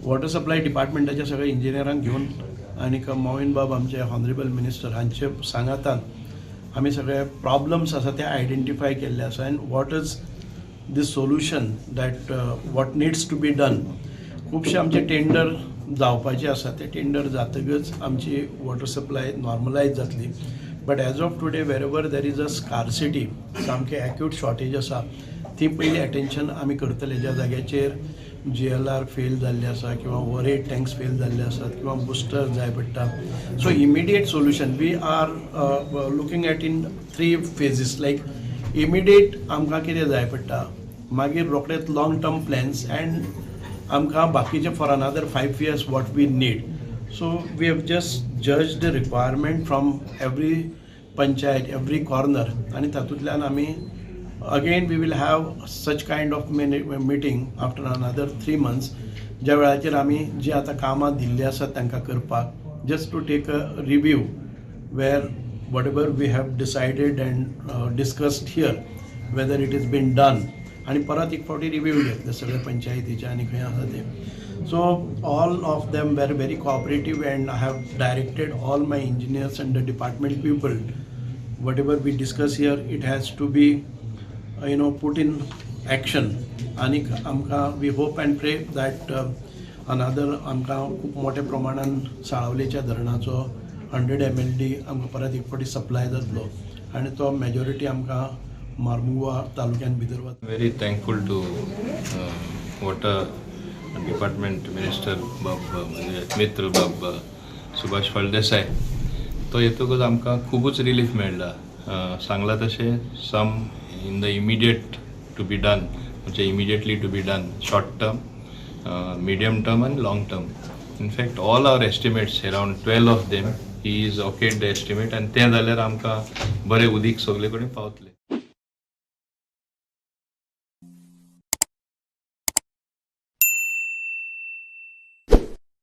Water supply डिपार्टमेंटाच्या सगळ्या इंजिनियरांक घेऊन आणि मोहीन बाब आमचे हॉनरेबल मिनिस्टर हांचे सांगातान आमी सगळे प्रॉब्लम्स आसा ते आयडेंटिफाय केल्ले आसा and what is the solution that what needs to be done. खुबशे आमचे टेंडर जावपाचे आसा, ते टेंडर जातकच आमची वॉटर सप्लाय नॉर्मलायज जातली. But as of today wherever there is a scarcity, सामके एक्यूट शॉर्टेज आसा, ती पयली अटेन्शन आमी करतले. ज्या जाग्याचेर GLR फेल जाल्ले आसा किंवा ओवरहेड टँक्स फेल जाल्ले आसात किंवा बुस्टर जाय पडटा. So immediate solution we are looking at in 3 phases. Like immediate आमकां कितें जाय पडटा, मागीर रोखडेच लॉंग टर्म प्लॅन्स एंड आमकां बाकीचे for another 5 years what we need. So we have just जज the requirement from every panchayat, every corner, आनी तातूंतल्यान आमी again we will have such kind of meeting after another 3 months, ज्या वेळाचेर आमी जी आतां कामां दिल्ली आसात तांकां करपाक, just to take a review where whatever we have decided and discussed here whether it has been done, आणि परत एक फावटी रिव्यू घेतले सगळे पंचायतीचे आनी खंय आसा ते. So all of them were very cooperative and I have directed all my engineers and the department people, whatever we discuss here it has to be put in action. आणि आमकां वी होप अँड प्रे that another आमकां खूब मोठ्या प्रमाणान साळावलेच्या धरणाचो 100 MLD आमकां परत एक फावटी सप्लाय जातलो आनी तो मेजॉरिटी आमकां मार्मुगांव तालुक्यान भितर वता. Very thankful to water department minister म्हणजे मित्र बाब सुभाष फळदेसाय. तो येतकच आमकां खूबच रिलीफ मेळ्ळा. सांगला तशें सम in the immediate to be done, which immediately to be done, short term, medium term and long term. In fact, all our estimates, around 12 of them, he is okayed the estimate, and ते जाल्यार आमकां बरें उदीक सगळे कडेन पावतलें.